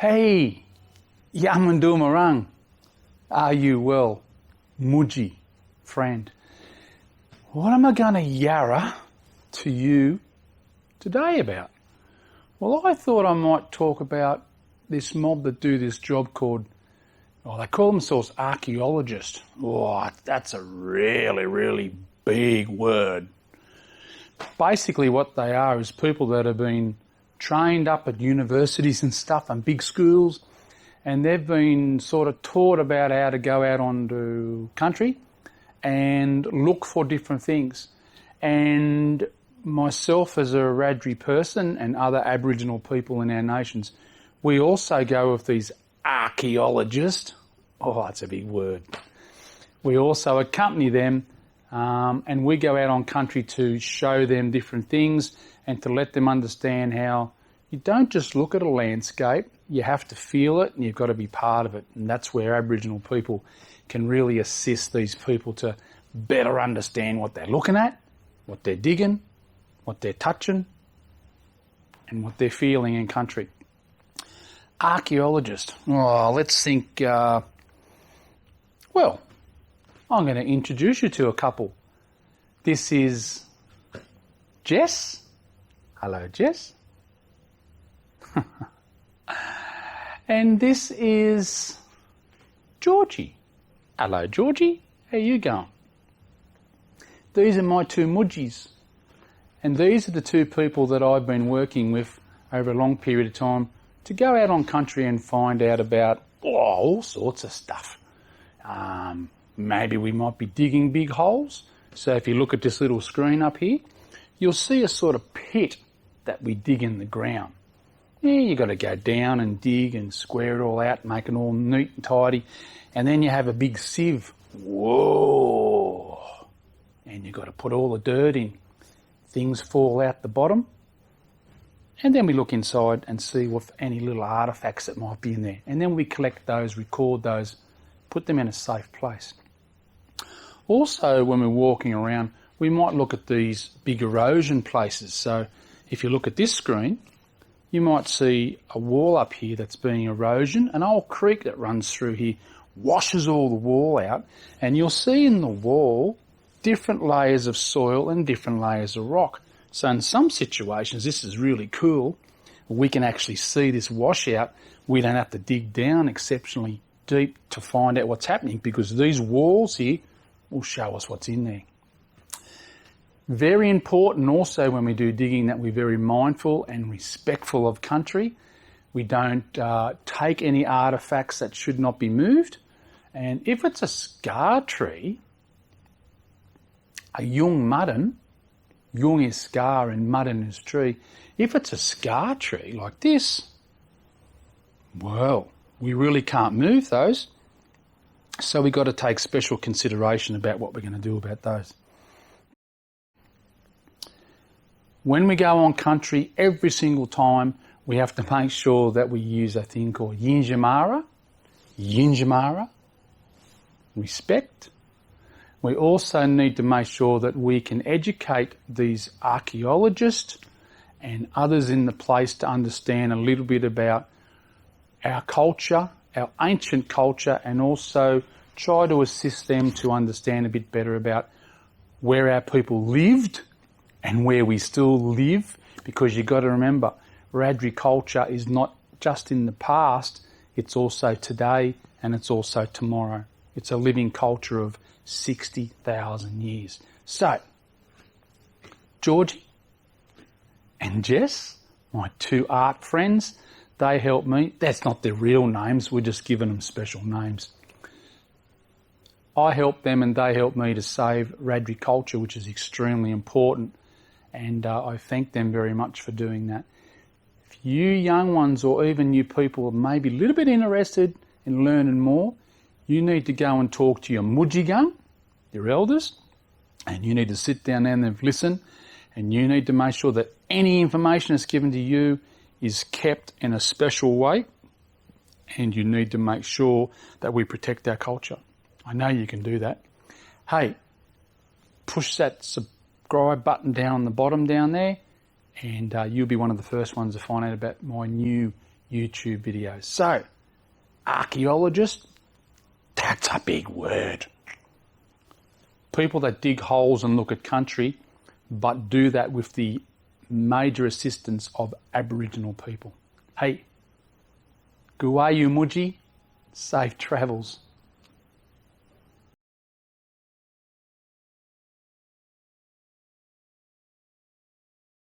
Hey, Yamandumarang, are you well? Muji, friend. What am I going to yarra to you today about? Well, I thought I might talk about this mob that do this job called, they call themselves archaeologists. Oh, that's a really, really big word. Basically what they are is people that have been trained up at universities and stuff and big schools, and they've been sort of taught about how to go out onto country and look for different things. And myself as a Wiradjuri person and other Aboriginal people in our nations, we also go with these archaeologists. Oh, that's a big word. We also accompany them and we go out on country to show them different things and to let them understand how you don't just look at a landscape, you have to feel it and you've got to be part of it. And that's where Aboriginal people can really assist these people to better understand what they're looking at, what they're digging, what they're touching, and what they're feeling in country. Archaeologist. Oh, let's think, I'm going to introduce you to a couple. This is Jess. Hello, Jess. And this is Georgie. Hello, Georgie. How you going? These are my two mudgies. And these are the two people that I've been working with over a long period of time to go out on country and find out about all sorts of stuff. Maybe we might be digging big holes. So if you look at this little screen up here, you'll see a sort of pit that we dig in the ground. Yeah, you've got to go down and dig and square it all out, make it all neat and tidy. And then you have a big sieve. Whoa! And you've got to put all the dirt in. Things fall out the bottom. And then we look inside and see what any little artefacts that might be in there. And then we collect those, record those, put them in a safe place. Also, when we're walking around, we might look at these big erosion places. So if you look at this screen, you might see a wall up here that's being erosion. An old creek that runs through here washes all the wall out, and you'll see in the wall different layers of soil and different layers of rock. So in some situations, this is really cool. We can actually see this washout. We don't have to dig down exceptionally deep to find out what's happening, because these walls here will show us what's in there. Very important also when we do digging that we're very mindful and respectful of country. We don't take any artefacts that should not be moved. And if it's a scar tree, a yung mudden, yung is scar and mudden is tree. If it's a scar tree like this, well, we really can't move those. So we've got to take special consideration about what we're going to do about those. When we go on country, every single time, we have to make sure that we use a thing called yinjamara, respect. We also need to make sure that we can educate these archaeologists and others in the place to understand a little bit about our culture, our ancient culture, and also try to assist them to understand a bit better about where our people lived and where we still live, because you've got to remember, Wiradjuri culture is not just in the past, it's also today and it's also tomorrow. It's a living culture of 60,000 years. So, Georgie and Jess, my two art friends, they help me. That's not their real names, we're just giving them special names. I help them and they help me to save Wiradjuri culture, which is extremely important. And I thank them very much for doing that. If you young ones or even you people are maybe a little bit interested in learning more, you need to go and talk to your mudjigang, your elders, and you need to sit down there and listen, and you need to make sure that any information that's given to you is kept in a special way, and you need to make sure that we protect our culture. I know you can do that. Hey, push that subscribe button down on the bottom down there, and you'll be one of the first ones to find out about my new YouTube videos. So, archaeologist, that's a big word. People that dig holes and look at country, but do that with the major assistance of Aboriginal people. Hey, Guwayu Muji, safe travels.